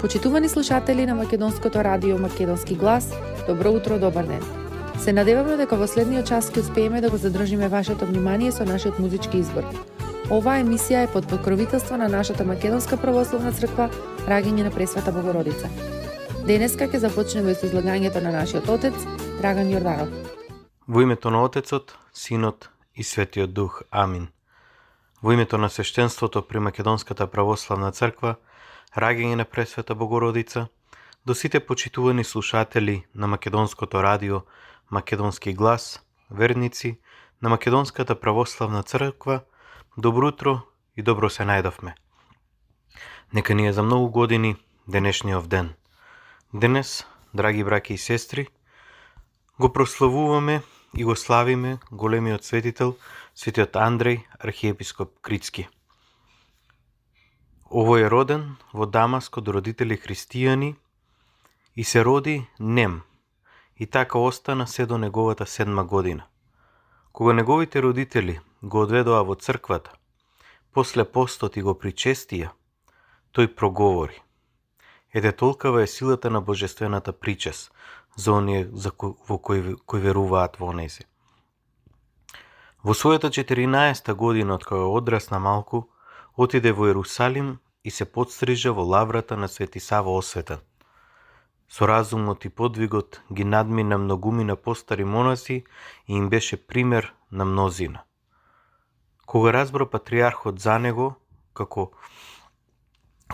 Почитувани слушатели на Македонското радио Македонски глас, добро утро, добар ден. Се надеваме дека во следниот час ќе успееме да го задржиме вашето внимание со нашиот музички избор. Оваа емисија е под покровителство на нашата Македонска православна црква Раѓање на Пресвета Богородица. Денеска ќе започнеме со излагањето на нашиот отец Драган Јорданов. Во името на Отецот, Синот и Светиот Дух. Амин. Во името на свештенството при Македонската православна црква Раѓање на Пресвета Богородица, до сите почитувани слушатели на Македонското радио Македонски глас, верници на Македонската православна црква, добро утро и добро се најдовме. Нека ни е за многу години денешниот ден. Денес, драги браќи и сестри, го прославуваме и го славиме големиот светител, светиот Андреј, архиепископ Критски. Овој е роден во Дамаск од родители христијани и се роди нем, и така остана се до неговата 7 година. Кога неговите родители го одведоа во црквата, после постот и го причестија, тој проговори. Ете толкава е силата на божествената причест за оние во кои веруваат во нејзе. Во својата 14 година, од кога одрасна малку, отиде во Ерусалим и се подстрижа во лаврата на Свети Сава Осветен. Со разумот и подвигот ги надмина многумина постари монаси и им беше пример на мнозина. Кога разбра патриархот за него,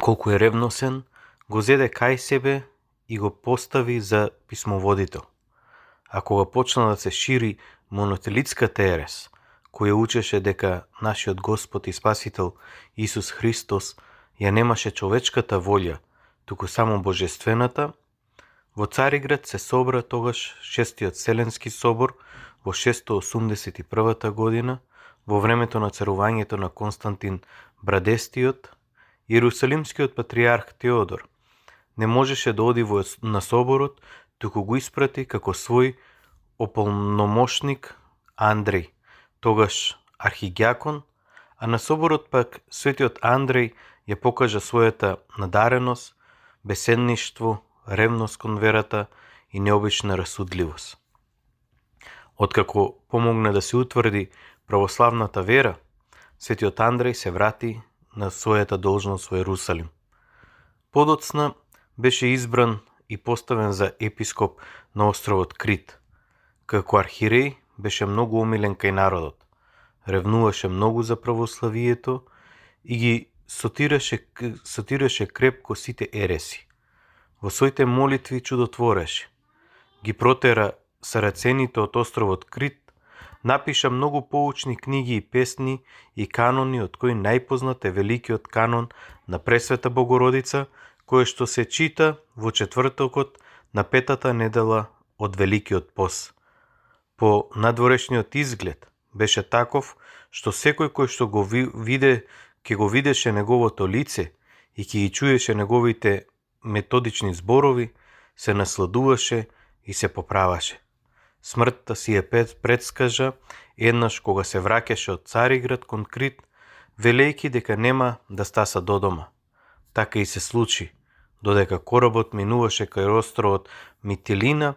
колку е ревносен, го зеде кај себе и го постави за писмоводител. А кога почна да се шири монотелитската ерес, која учеше дека нашиот Господ и Спасител Исус Христос ја немаше човечката волја, туку само божествената, во Цариград се собра тогаш Шестиот Вселенски собор во 681 година, во времето на царувањето на Константин Брадестиот. Иерусалимскиот патриарх Теодор не можеше да оди на соборот, туку го испрати како свој ополномошник Андреј, тогаш архидиакон, а на соборот пак светиот Андреј ја покажа својата надареност, беседништво, ревност кон верата и необична расудливост. Откако помогна да се утврди православната вера, светиот Андреј се врати на својата должност во Ерусалим. Подоцна беше избран и поставен за епископ на островот Крит. Како архиреј беше многу омилен кај народот, ревнуваше многу за православието и ги сотираше крепко сите ереси. Во своите молитви чудотвореше. Ги протера сарацените од островот Крит, напиша многу поучни книги и песни и канони, од кои најпознат е великиот канон на Пресвета Богородица, кој што се чита во четвртокот на петата недела од Великиот пост. По надворешниот изглед беше таков што секој кој што го виде, ќе го видеше неговото лице и ќе ги чуеше неговите методични зборови, се насладуваше и се поправаше. Смртта си ја предскажа еднаш кога се враќаше од Цариград кон Крит, велејќи дека нема да стаса до дома. Така и се случи, додека коработ минуваше кај островот Митилина,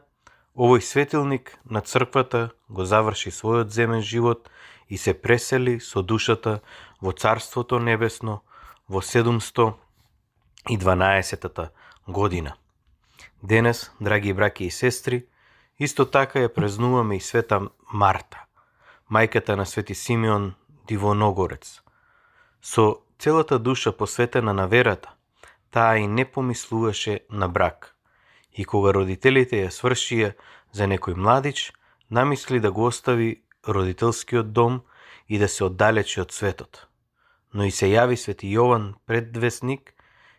овој светилник на црквата го заврши својот земен живот и се пресели со душата во Царството Небесно во 712 година. Денес, драги браќи и сестри, исто така ја празнуваме и света Марта, мајката на Свети Симеон Дивоногорец. Со целата душа посветена на верата, таа и не помислуваше на брак. И кога родителите ја свршија за некој младич, намисли да го остави родителскиот дом и да се оддалечи од светот. Но и се јави Свети Јован предвесник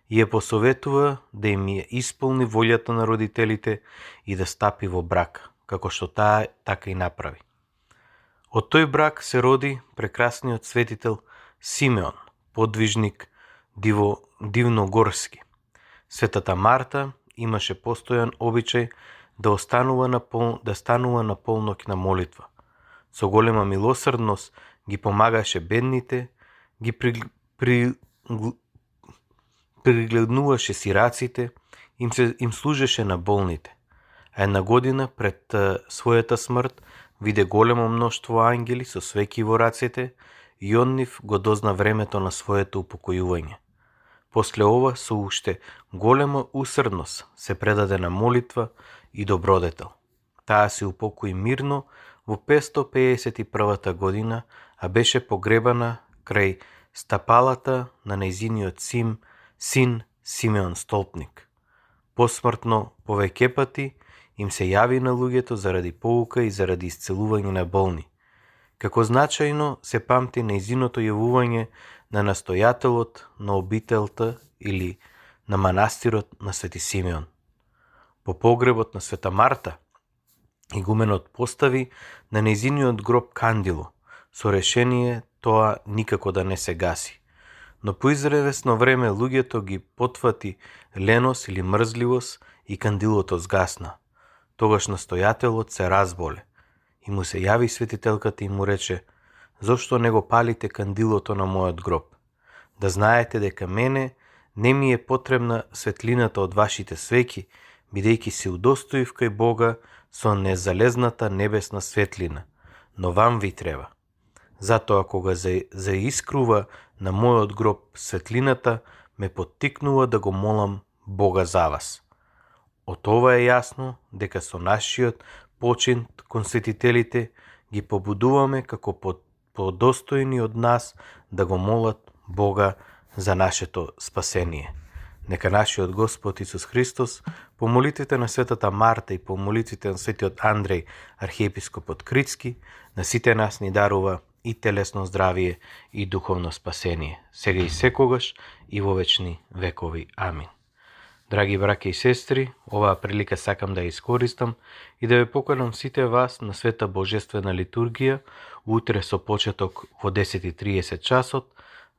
и ја посоветува да им ја исполни волјата на родителите и да стапи во брак, како што таа така и направи. Од тој брак се роди прекрасниот светител Симеон, подвижник Дивногорски. Светата Марта имаше постојан обичај да станува на полноќна молитва. Со голема милосрдност ги помагаше бедните, ги пригледнуваше сираците, им служеше на болните. А една година пред својата смрт виде големо мноштво ангели со свеќи во рацете и од нив го дозна времето на своето упокојување. После ова со уште голема усрдност се предаде на молитва и добродетел. Таа се упокои мирно во 551 година, а беше погребана крај стапалата на нејзиниот син Симеон Столпник. Посмртно повеќе пати им се јави на луѓето заради поука и заради исцелување на болни. Како значајно се памти нејзиното јавување на настојателот на обителта или на манастирот на Свети Симеон. По погребот на Света Марта, игуменот постави на нејзиниот гроб кандило, со решение тоа никако да не се гаси. Но по известно време луѓето ги потфати ленос или мрзливост и кандилото згасна. Тогаш настојателот се разболе и му се јави светителката и му рече: зошто не го палите кандилото на мојот гроб? Да знаете дека мене не ми е потребна светлината од вашите свеќи, бидејќи се удостоив кај Бога со незалезната небесна светлина, но вам ви треба. Затоа кога заискрува на мојот гроб светлината, ме поттикнува да го молам Бога за вас. Од ова е јасно дека со нашиот почин кон светителите ги побудуваме како подостојни од нас да го молат Бога за нашето спасение. Нека нашиот Господ Исус Христос, по молитвите на Светата Марта и по молитвите на Светиот Андреј, архиепископот Критски, на сите нас ни дарува и телесно здравие и духовно спасение, сега и секогаш и во вечни векови. Амин. Драги браќа и сестри, оваа прилика сакам да ја искористам и да ве поканам сите вас на света божествена литургија утре со почеток во 10:30 часот,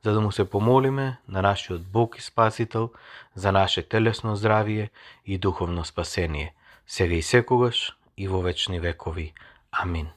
за да му се помолиме на нашиот Бог и Спасител за наше телесно здравие и духовно спасение, сега и секогаш и во вечни векови. Амин.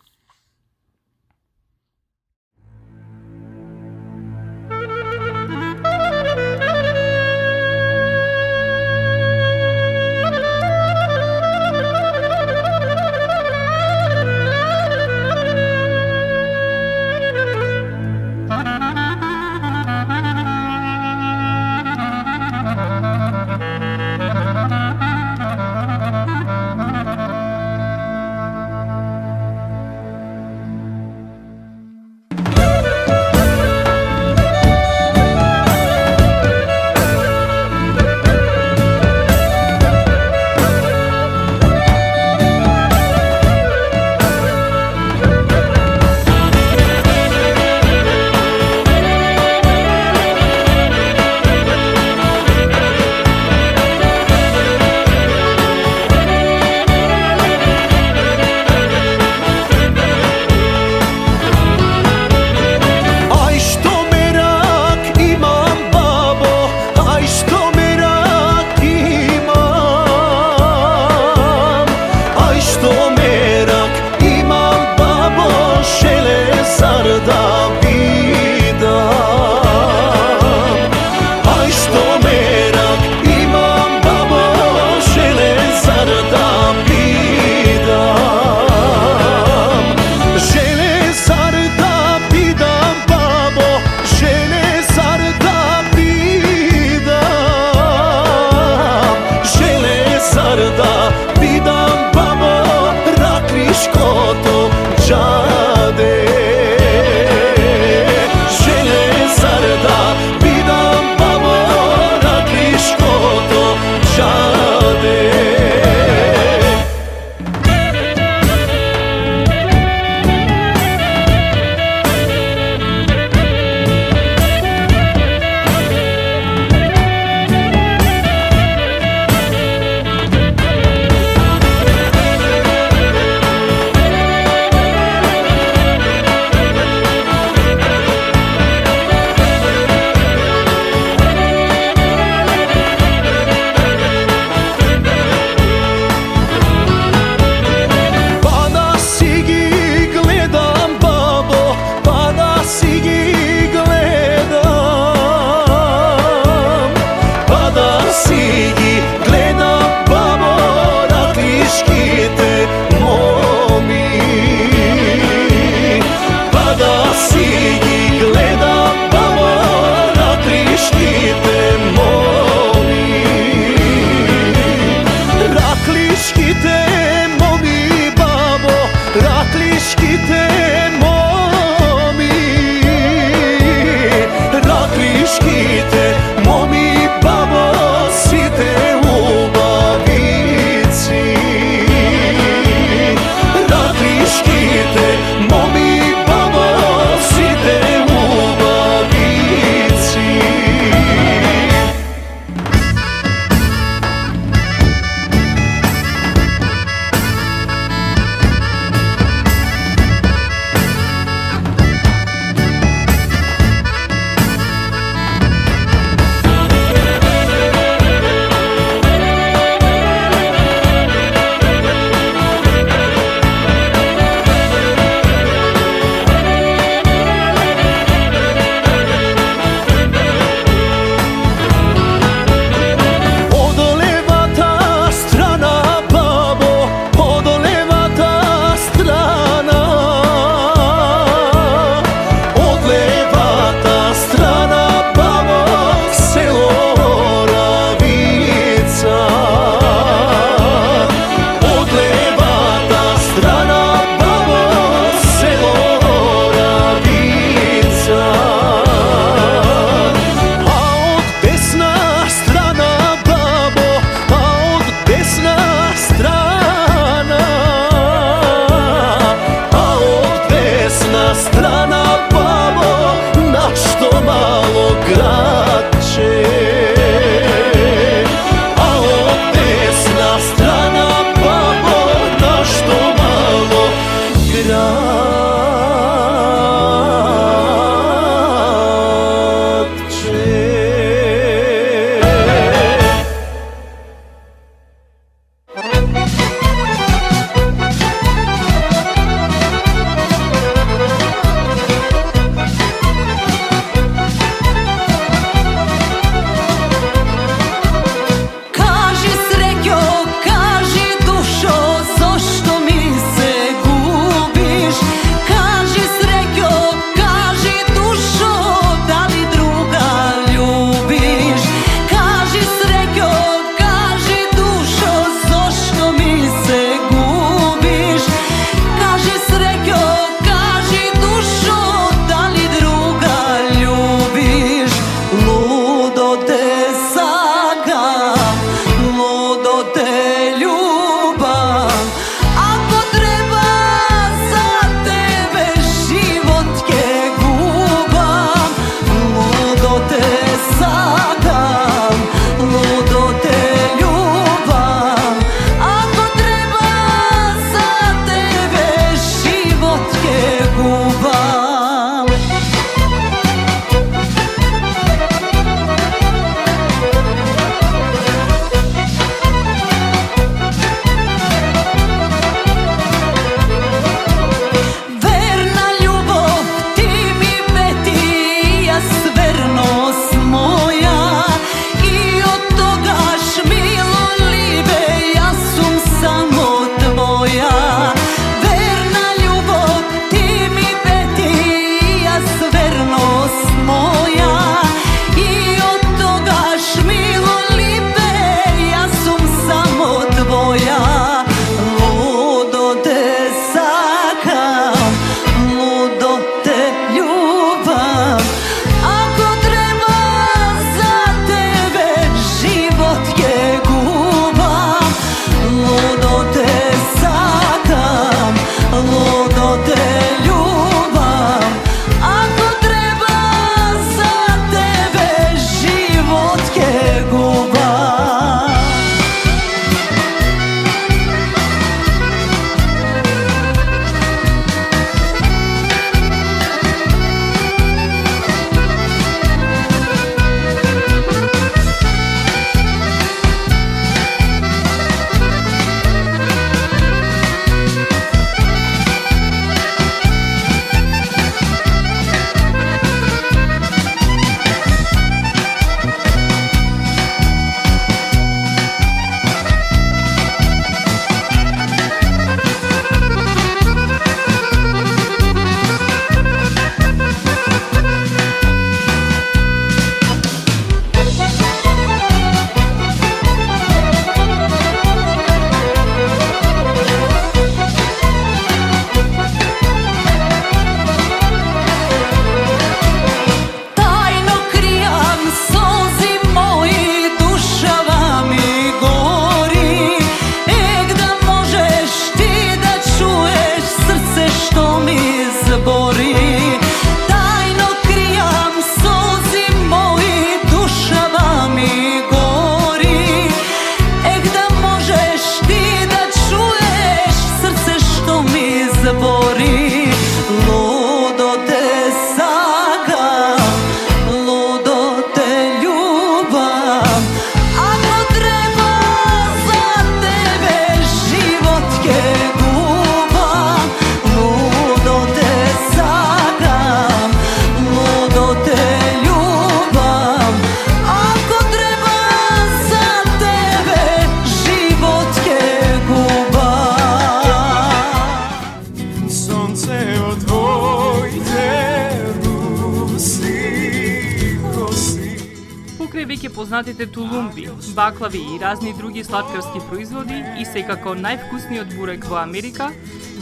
е веќе познатите тулумби, баклави и разни други сладкарски производи и секако највкусниот бурек во Америка,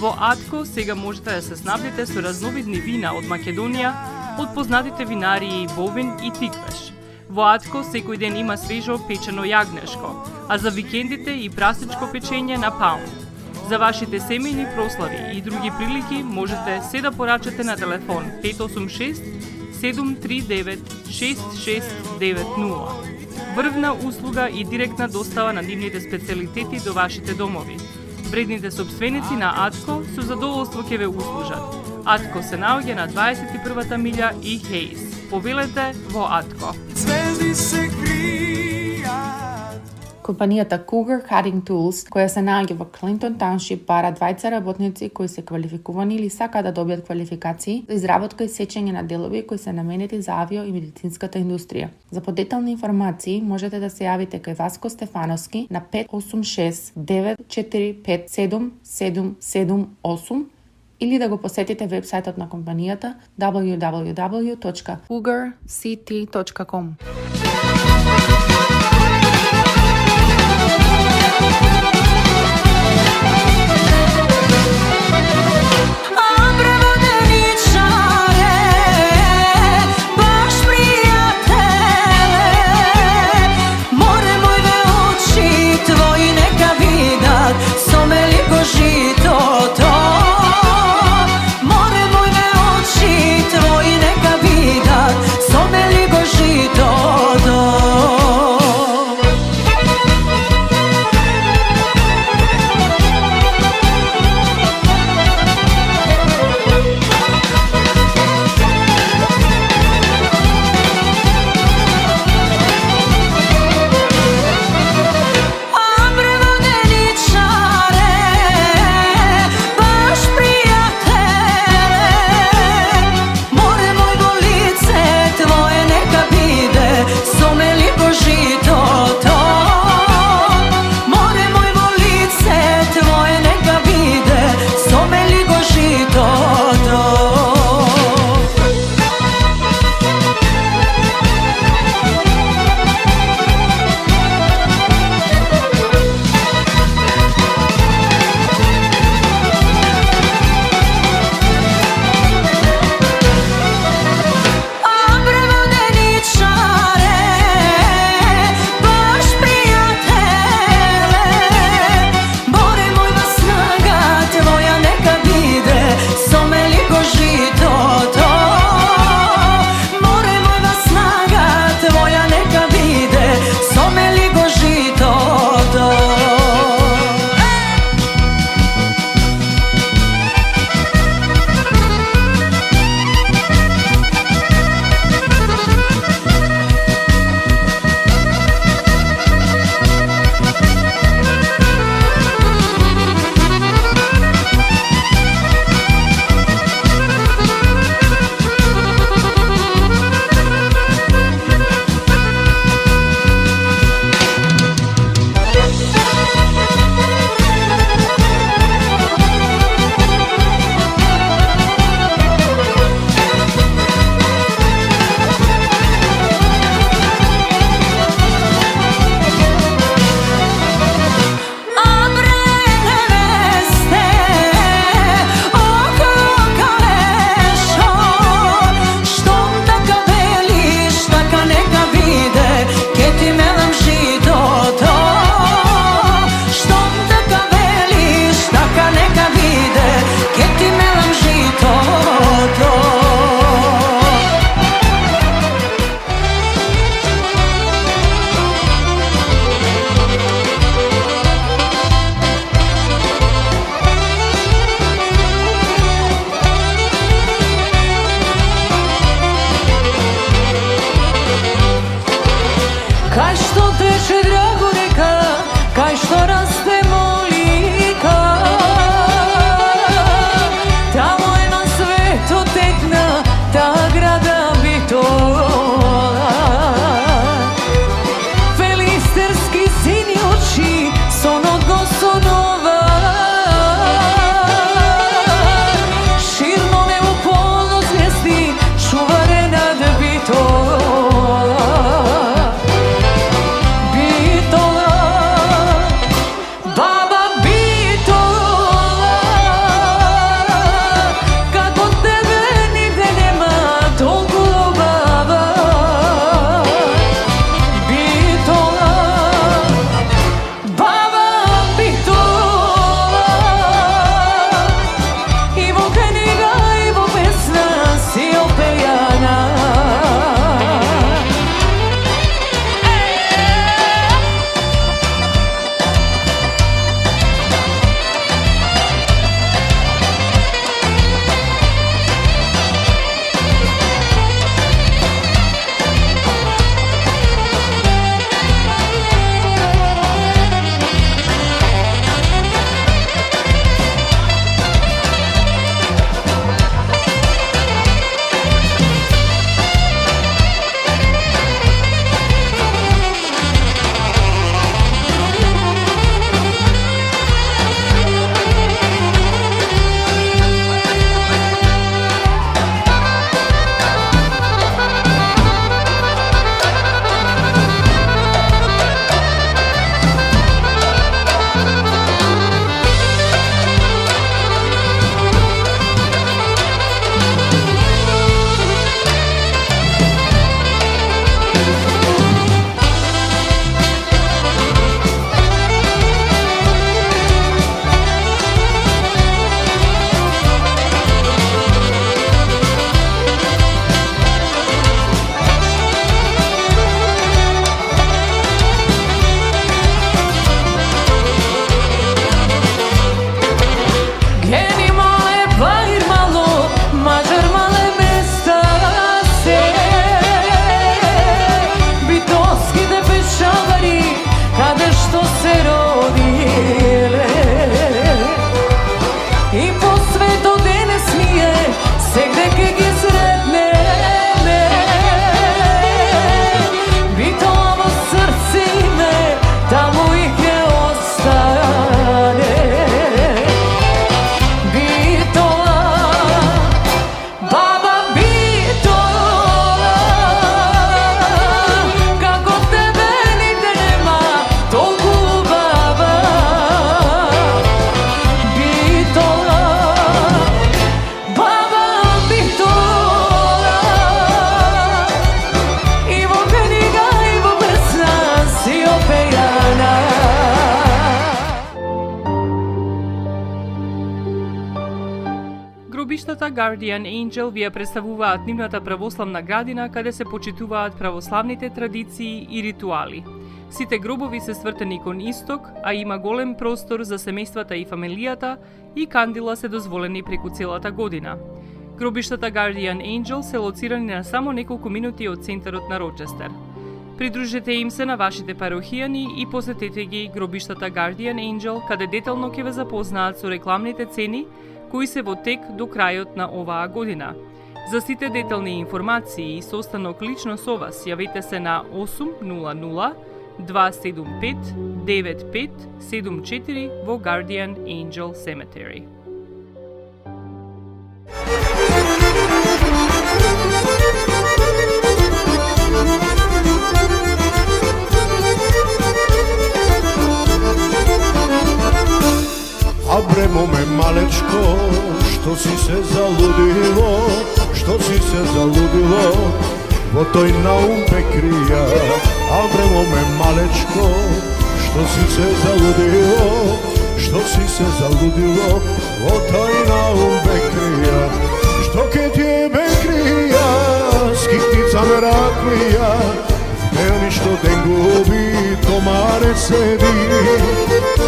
во Атко сега можете да се снабдите со разновидни вина од Македонија, од познатите винарии Бовин и Тиквеш. Во Атко секој ден има свежо печено јагнешко, а за викендите и прасничко печење на паун. За вашите семејни прослави и други прилики можете се да порачате на телефон 586 739 6690. Врвна услуга и директна достава на нивните специјалитети до вашите домови. Вредните собственици на Атко со задоволство ќе ве услужат. Атко се наоѓа на 21-та милја и Хейс. Повелете во Атко. Звезди се кријат. Компанијата Cougar Cutting Tools, која се наоѓа во Клинтон Тауншип, бара двајца работници кои се квалификувани или сакаат да добијат квалификации за изработка и сечење на делови кои се наменети за авио и медицинската индустрија. За подетални информации можете да се јавите кај Васко Стефановски на 586 945 7778 или да го посетите вебсајтот на компанијата www.cougarct.com. Žito Гробиштата Guardian Angel ви ја представуваат нивната православна градина каде се почитуваат православните традиции и ритуали. Сите гробови се свртени кон исток, а има голем простор за семејствата и фамилијата и кандила се дозволени преку целата година. Гробиштата Guardian Angel се лоцирани на само неколку минути од центарот на Рочестер. Придружете им се на вашите парохијани и посетете ги гробиштата Guardian Angel, каде детално ќе ве запознаат со рекламните цени кои се во тек до крајот на оваа година. За сите детални информации и состанок лично со вас, јавете се на 800 275 9574 во Guardian Angel Cemetery. A bremo me malečko, što si se zaludilo, što si se zaludilo, vo toj naum pekrija. A bremo me malečko, što si se zaludilo, što si se zaludilo, vo toj naum pekrija. Što ke tebe krija, skitnica me raklija, meni što den gubi, to mare sedi.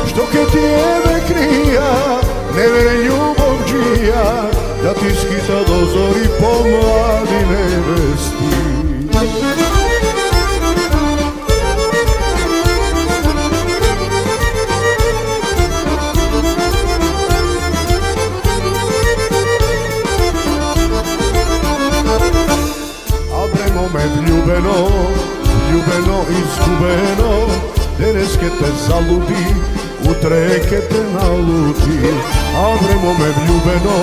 Što ke tebe krija, ne vere ljubov džija, da ti skita do zori po mladi nevesti. A bremo me vljubeno, vljubeno izgubeno, denes ke te zaludi, utre ke te naluti. A vremo me vljubeno,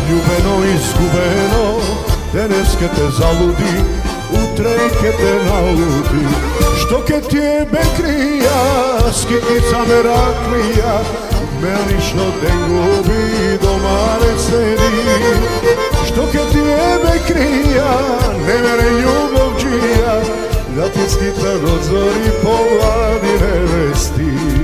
vljubeno izgubeno, denes ke te zaludi, utre ke te naluti. Što ke tebe krija, skitnica me raklija, meni što te gubi, do mare sedi. Što ke tebe krija, ne vere ljubov džija, da ti skita do zori po vladi nevesti.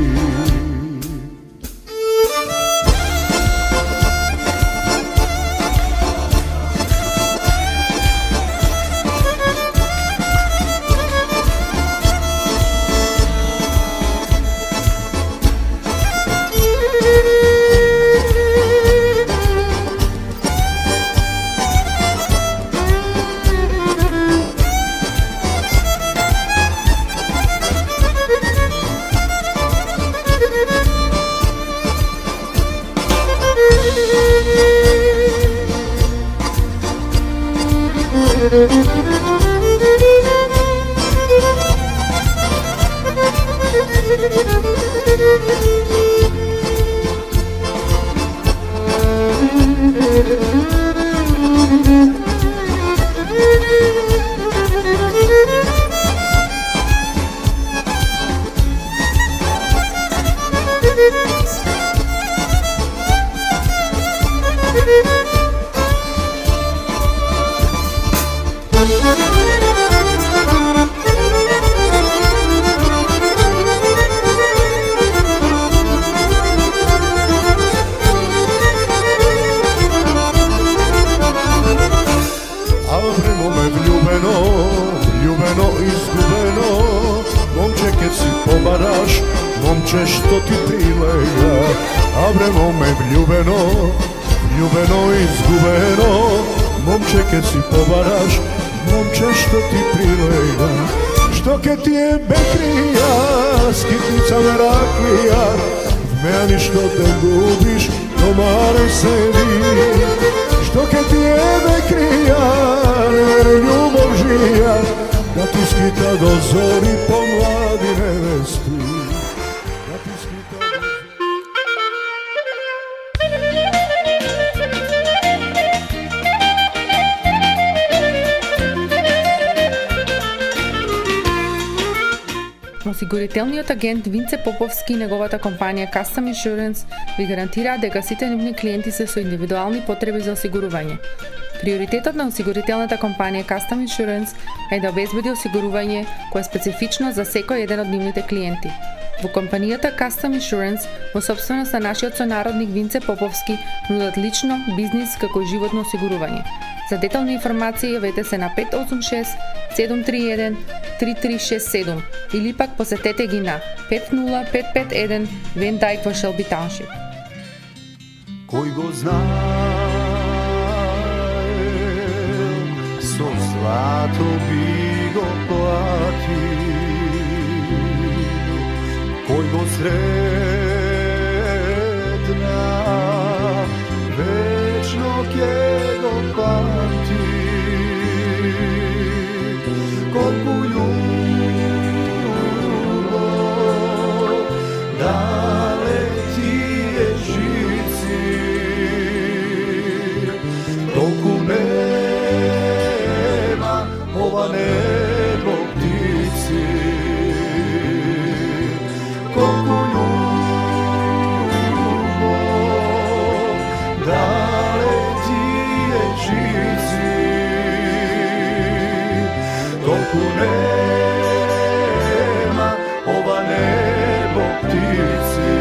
Momče što ti prilega, a vremo me vljubeno, vljubeno izgubeno. Momče ke si povaraš, momče što ti prilega. Što ke tebe krija, skitnica me raklija, meni što te gubiš, do mare sedi. Što ke tebe krija, ne vere ljubov žija, da ti skita do zori po mladi nevesti. Осигурителниот агент Винце Поповски и неговата компанија Custom Insurance ви гарантираат дека сите нивни клиенти се со индивидуални потреби за осигурување. Приоритетот на осигурителната компанија Custom Insurance е да обезбеди осигурување кое е специфично за секој еден од нивните клиенти. Во компанијата Custom Insurance, во собственост на нашиот сонародник Винце Поповски, нудат лично, бизнис како и животно осигурување. За детални информации јавете се на 586 731 3367 или пак посетете ги на 50551 Вен Дайк во Шелби Тауншип. Кој го знае со злато би го платил, кој го сретна вечно ќе го памти, колку љубов дале ти е жици, толку нема ова небо птици, колку љубов дале ти е жици, толку нема ова небо птици.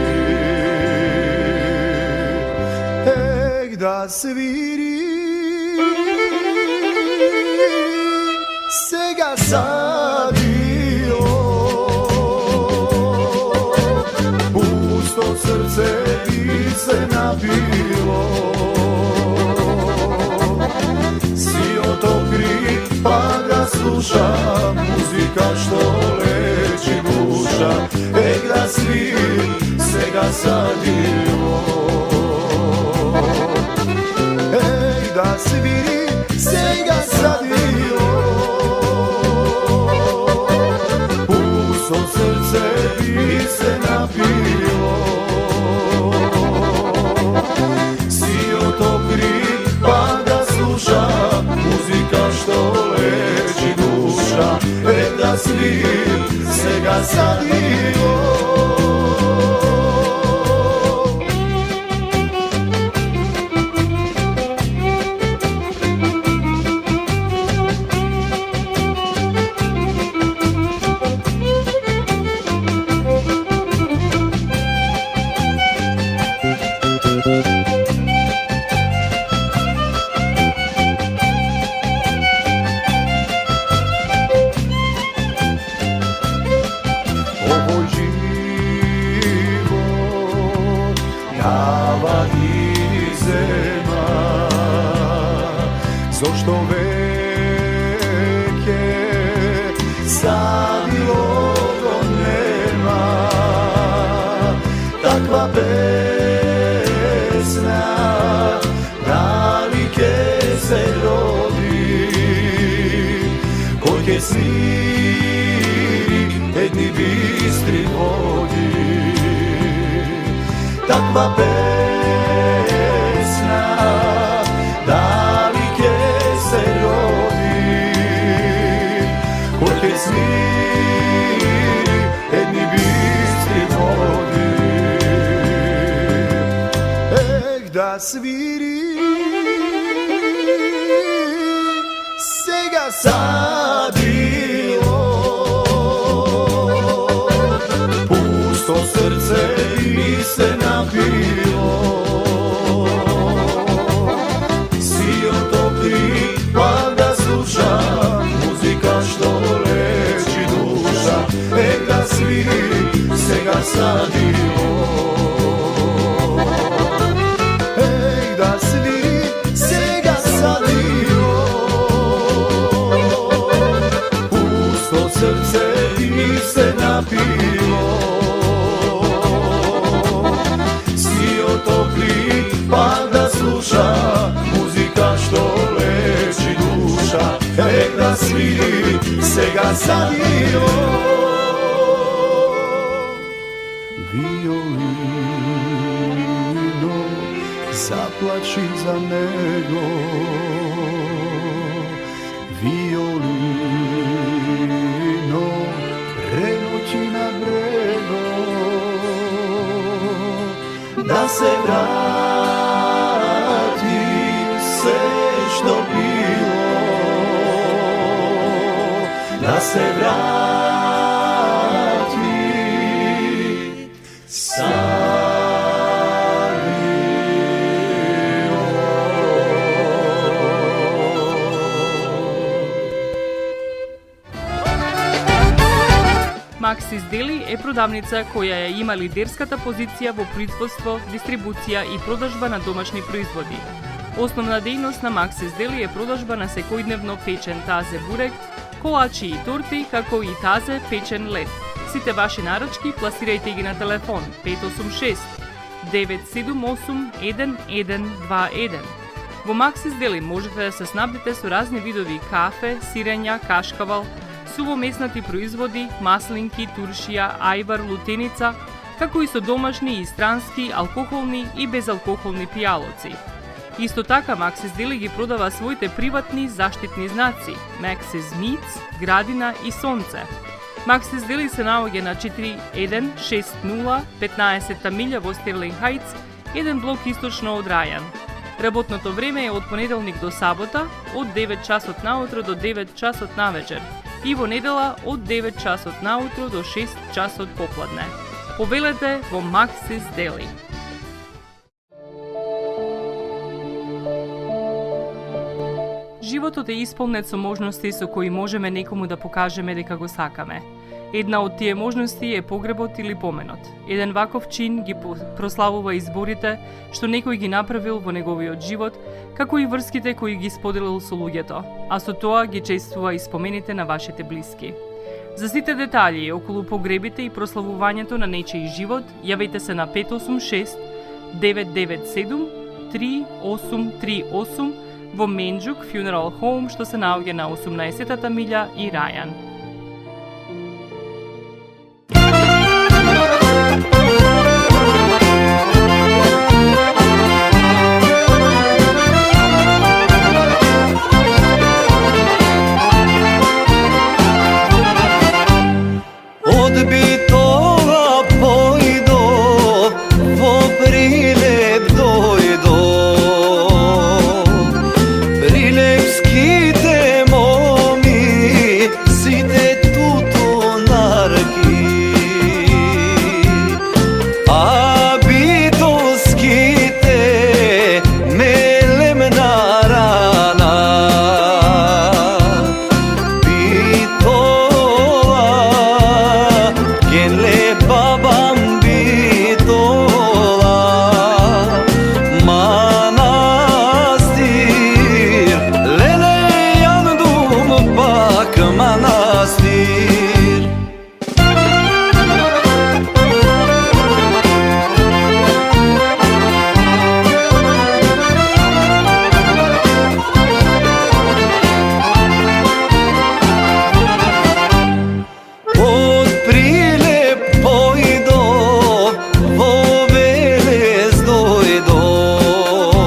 Ех да свири сега садио, пусто срце би се набило, си отокри па да слушам музика што лечи душа. Ех да свири сега садио, ех да свири сега садио, пусто срце би се набило, си отокри па да слушам музика што лечи душа. Ех да свири сега садио. Овој живот дава и зема, зошто веќе садилото нема, таква песна дали ке се роди, кој ке свири едни бистри води, таква песна дали ке се роди, кој ке свири едни бистри води. Ех да свири сега садило, пусто срце би се набило, си отокри па да слушам музика што лечи душа. Ех да свири сега садило, ех да свири сега садило, пусто срце би се набило, си отокри па да слуша музика што лечи душа. Ех да свири сега садило, виолино заплачи за него, violino prenoći na brego, da se vrati sve što bilo, da se vrati Максис Дели е продавница која ја има лидерската позиција во производство, дистрибуција и продажба на домашни производи. Основна дејност на Максис Дели е продажба на секојдневно печен тазе бурек, колачи и торти, како и тазе печен лед. Сите ваши нарачки пласирајте ги на телефон 586 978 1121. Во Максис Дели можете да се снабдите со разни видови кафе, сирења, кашкавал, сувомеснати производи, маслинки, туршија, ајвар, лутеница, како и со домашни и странски, алкохолни и безалкохолни пијалоци. Исто така, Максис Дели ги продава своите приватни заштитни знаци Maxis Meats, Градина и Сонце. Максис Дели се наоѓа на 4160 15 милја во Стерлинг Хајтс, еден блок источно од Рајан. Работното време е од понеделник до сабота, од 9 часот наутро до 9 часот навечер и во недела од 9 часот наутро до 6 часот попладне. Повелете во Максис Дели. Животот е исполнет со можности со кои можеме некому да покажеме дека го сакаме. Една од тие можности е погребот или поменот. Еден ваков чин ги прославува изборите што некој ги направил во неговиот живот, како и врските кои ги споделил со луѓето, а со тоа ги чествува и спомените на вашите блиски. За сите детали околу погребите и прославувањето на нечиј живот, јавете се на 586 997 3838 во Менџук Funeral Home, што се наоѓа на 18-та милја и Рајан. Од Битола појдов, во Прилеп дојдов. Прилепските моми сите тутунарки, а битолските мелем на рана. Babam Bitola manastir, lele yandım bak manastir. Od Prilep pojdov, vo Velez dojdov.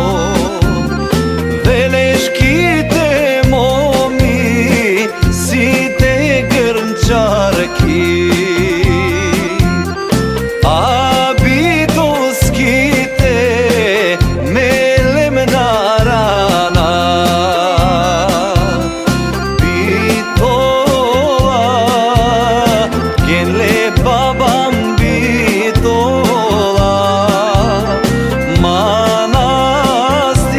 Veleškite momi, site grnčarki, a bitolskite melem na rana. Babam Bitola manastir,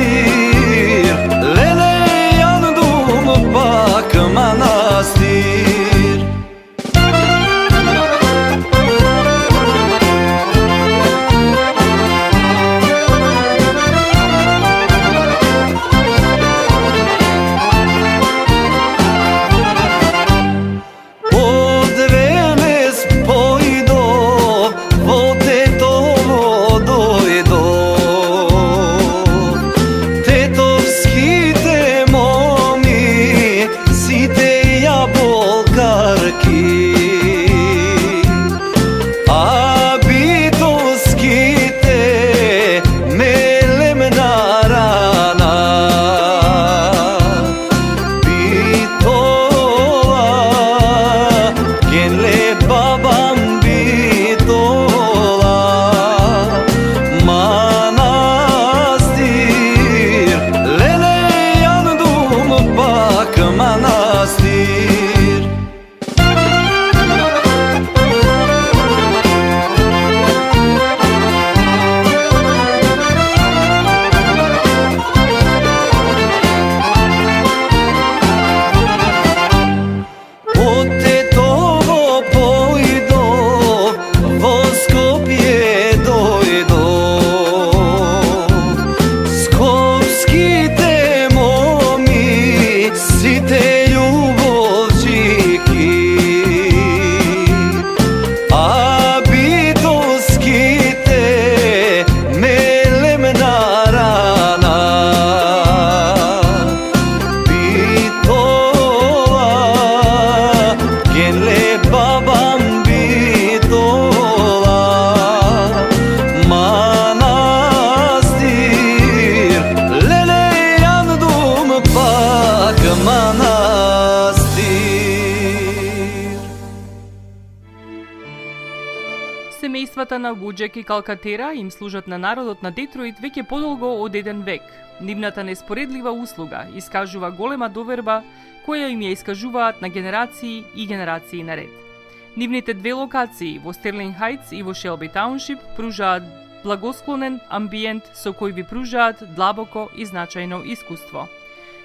lele yandım bak manastir. Od Velez pojdov, vo Tetovo dojdov. Tetovskite momi, site jabolkarki, a bitolskite melem na rana. Babam Bitola manastir, lele yandım bak manastir. Семејствата на Буџек и Калкатера им служат на народот на Детройт веќе подолго од еден век. Нивната неспоредлива услуга искажува голема доверба која им ја искажуваат на генерации и генерации наред. Нивните две локации во Стерлинг Хајтс и во Шелби Тауншип пружаат благосклонен амбиент со кој ви пружаат длабоко и значајно искуство.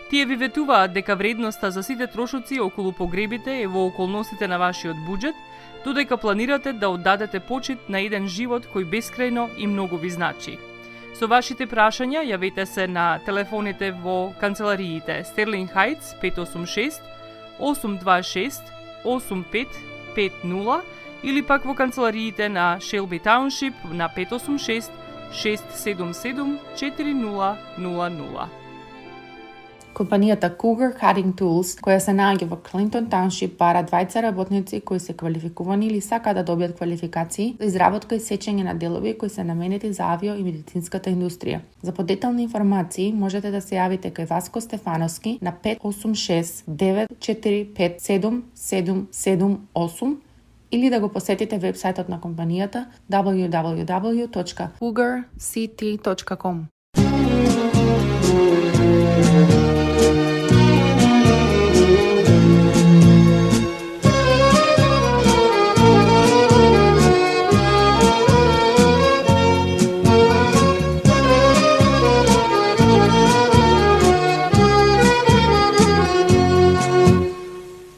Тие ви ветуваат дека вредноста за сите трошоци околу погребите е во околностите на вашиот буџет, додека планирате да оддадете почит на еден живот кој бескрајно и многу ви значи. Со вашите прашања јавете се на телефоните во канцелариите Стерлинг Хајтс 586 826 8550 или пак во канцелариите на Шелби Тауншип на 586 677 4000. Компанијата Cougar Cutting Tools, која се наоѓа во Клинтон Тауншип, бара двајца работници кои се квалификувани или сакаат да добијат квалификации за изработка и сечење на делови кои се наменети за авио и медицинската индустрија. За подетални информации можете да се јавите кај Васко Стефановски на 586 945 7778 или да го посетите вебсајтот на компанијата www.cougarct.com.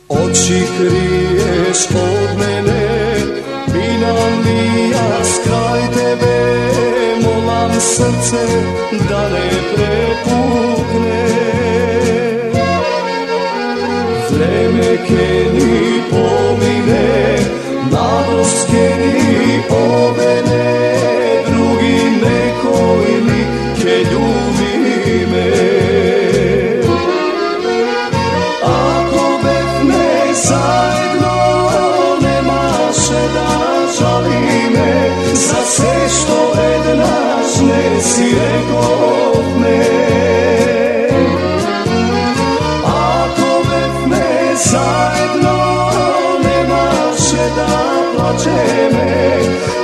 Очи криеш од мене, минам ли јас крај тебе, молам срце да не препукне. Време ке ни помине, младост ке ни обене, други некој ли ке љуби ме. Заедно немаше да жалиме за се што еднаш не си рековме. Ако бевме заедно немаше да плачеме,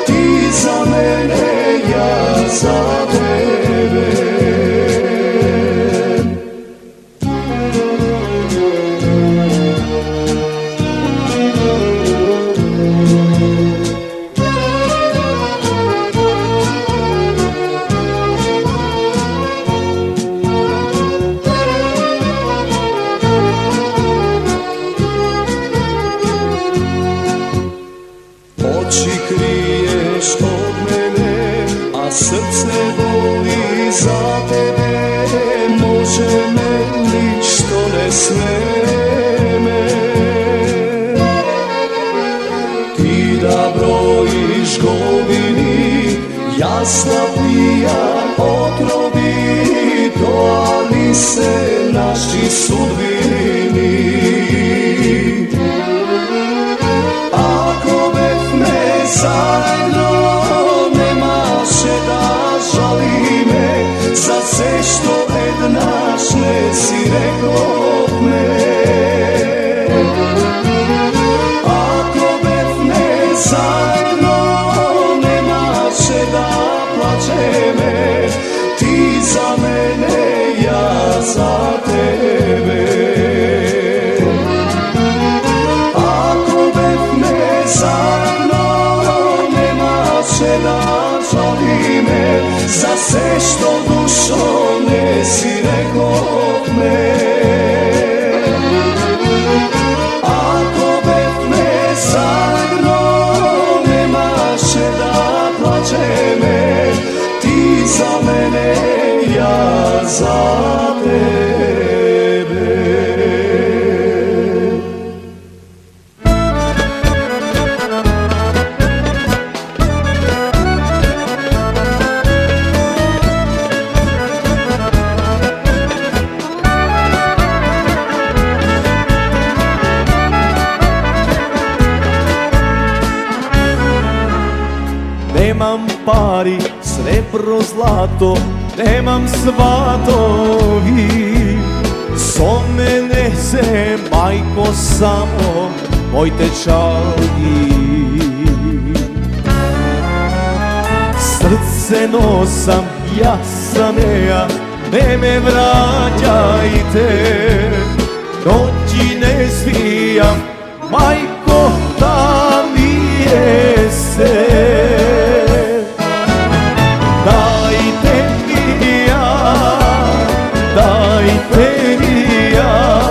ти за мене, јас за тебе. Очи криеш од мене, а срце боли за тебе. Можеме ли што не смеме? Ти да броиш години, јас да пијам отроби, тоа ли се наши судбини? Заедно немаше да жалиме за се што еднаш не си рековме. Ако бевме заедно немаше да плачеме, ти за мене, јас за тебе. Ако бевме заедно да жалиме за се што душо не си рековме. Ако бевме заедно немаше да плачеме, ти за мене, јас за тебе. Немам пари, сребро, злато, немам сватови. Со мене се, мајко, само моите чалги. Srce nosam, ja sam ja, ne me vraćajte. Noći ne spijam, majko, tamnije se. Dajte mi ja, dajte mi ja,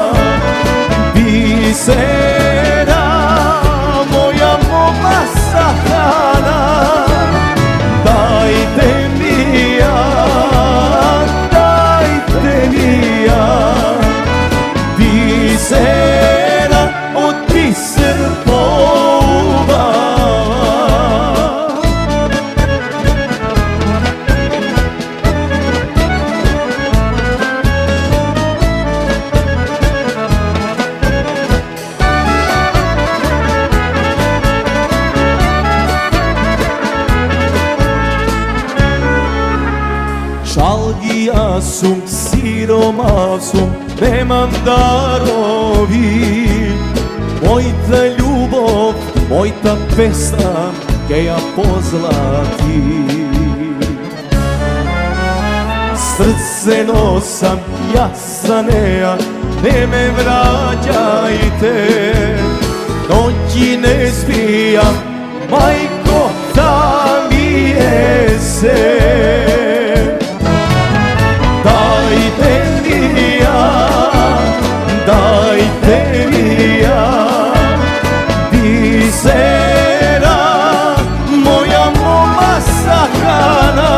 bisera, moja moma sahrana. Dajte mi ja, dajte mi ja, bisera od biser polova. Šalgija sum, siroma sum, nemam darovi. Mojta ljubov, mojta pesna, ke ja pozlati. Srce nosam, ja sam ja, ne me vraćajte. Noći ne spijam, majko, tamnije se. Dajte mi ja, dajte mi ja, bisera, moja moma sahrana.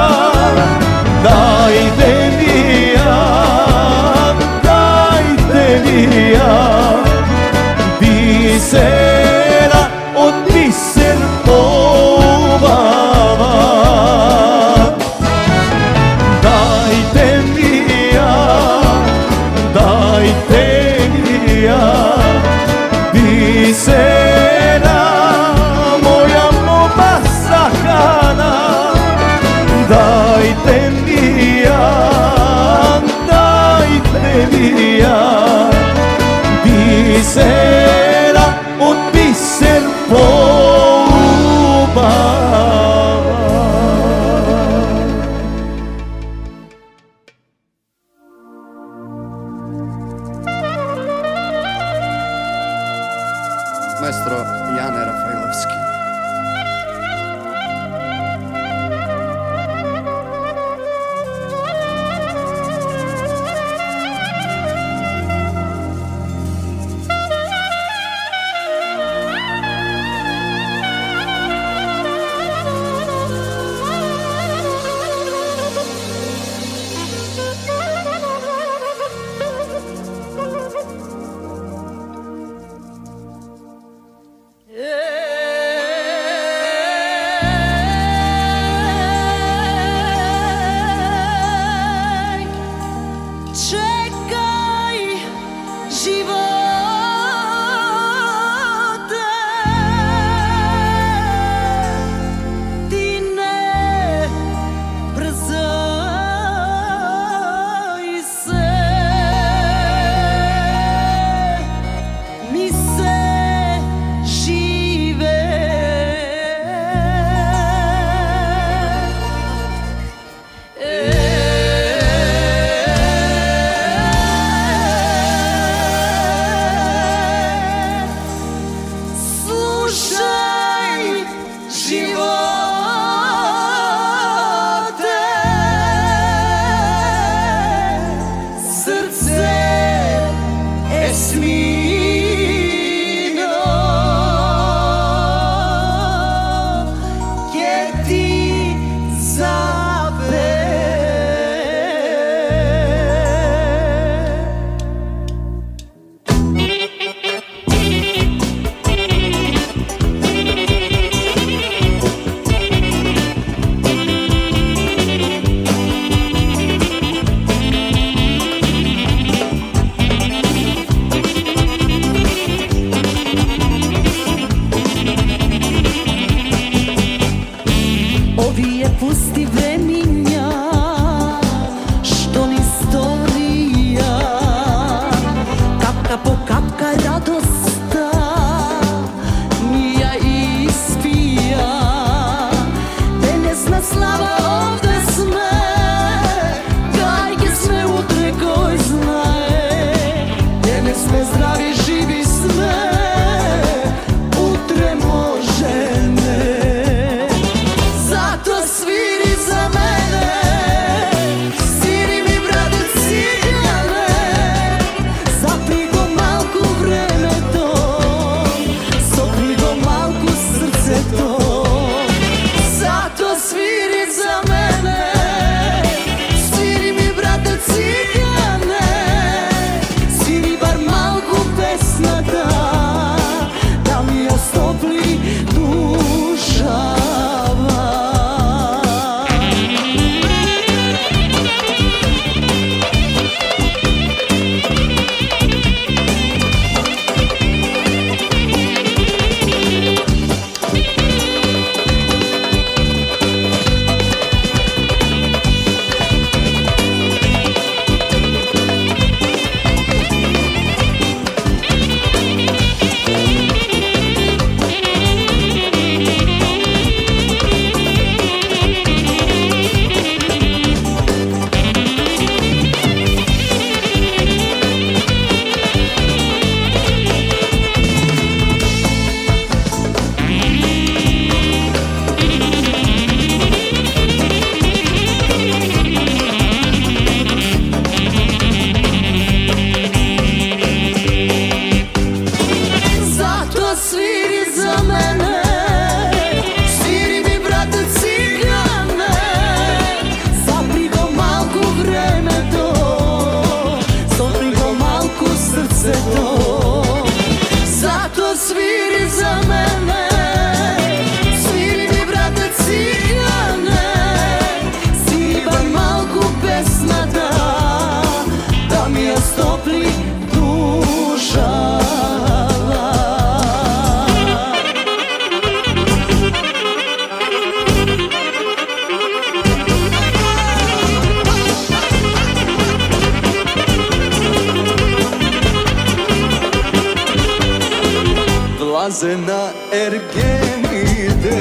Dajte mi ja, dajte mi ja, bisera od biser polova. Dajte mi ja, dajte mi ja, bisera, moja moma sahrana. Dajte mi ja, dajte mi ja, bisera od biser polova. Maestro Jane Rafailovski. sviri za mene, sviri mi brate cigane, zaprigo malku vreme to, zaprigo malku srce to, zato sviri za mene, sviri mi brate cigane, sviri bar malku pesma da mi je stopli duša. Vlaze na ergenite,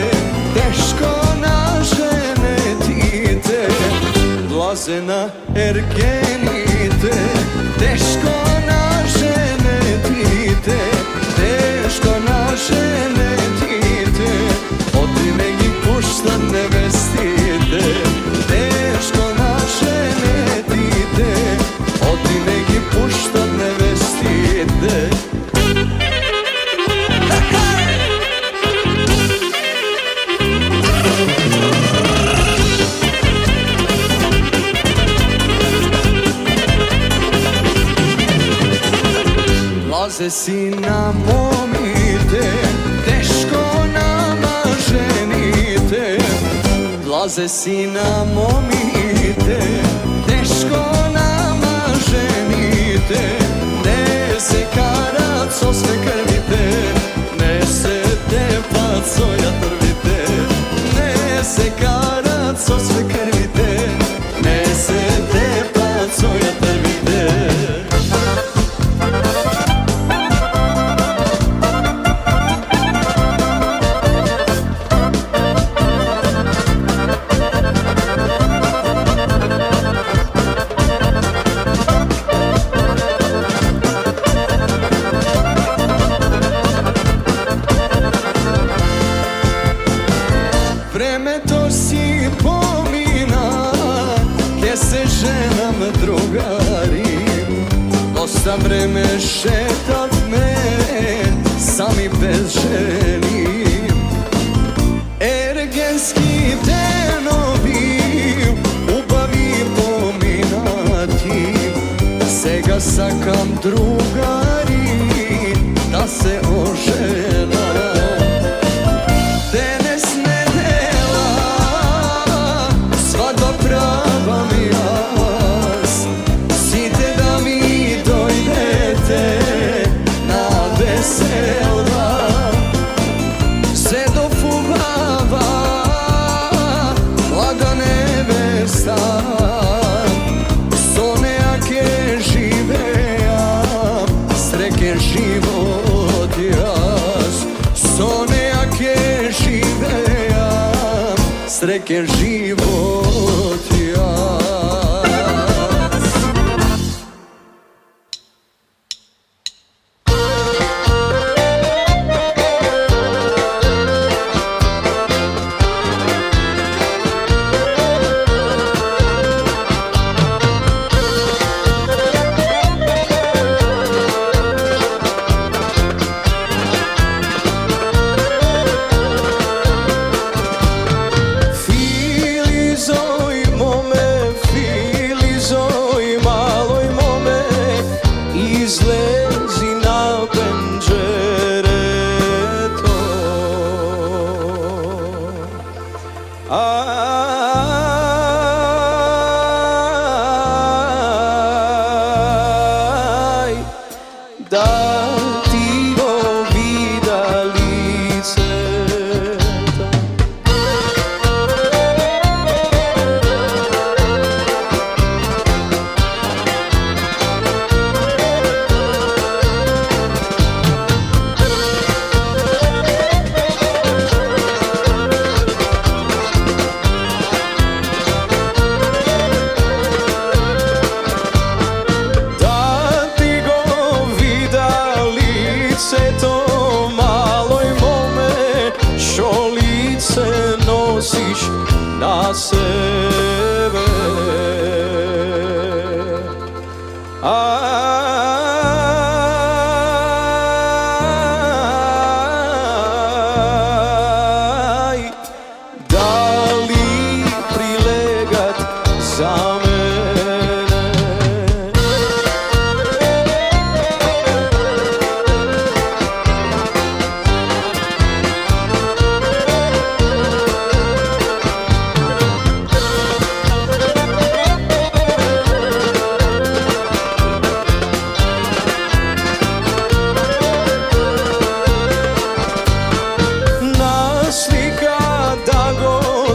teško na žene tite. Vlaze na ergenite, teško na žene tite, teško na žene tite. Otime gi pušta nevestite, teško na žene tite, otime gi pušta nevestite. Vlaze si na momite, teško nama ženite. Vlaze si na momite, teško nama ženite. Ne se kara, co sve krvite, ne se te pa co ja trvite. Ne se kara, co sve krvite, ne se te pa co ja trvite. Vreme to si pomina, gdje se ženam drugari. Dosta vreme šetat me, sami bez ženi. Ergenski denovi, ubavi pominati. Sega sakam drugari, da se ožena. Život jas, sonejake živeam, sreken život jas.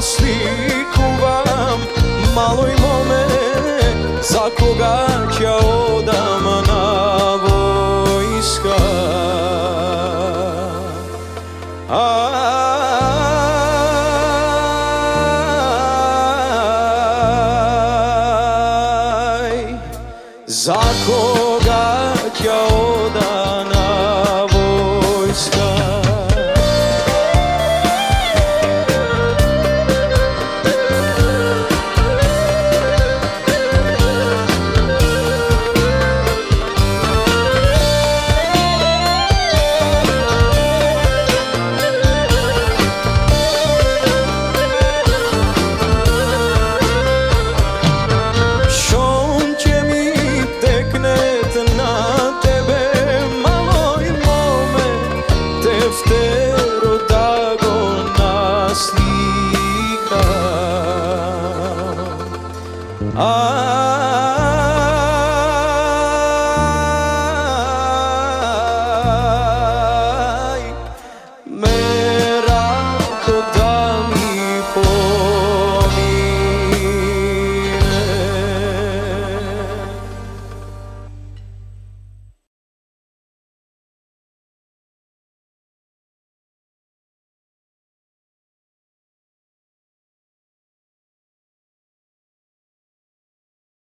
oslikuvam maloj mome, za koga ќе odam na vojska. Aj, za koga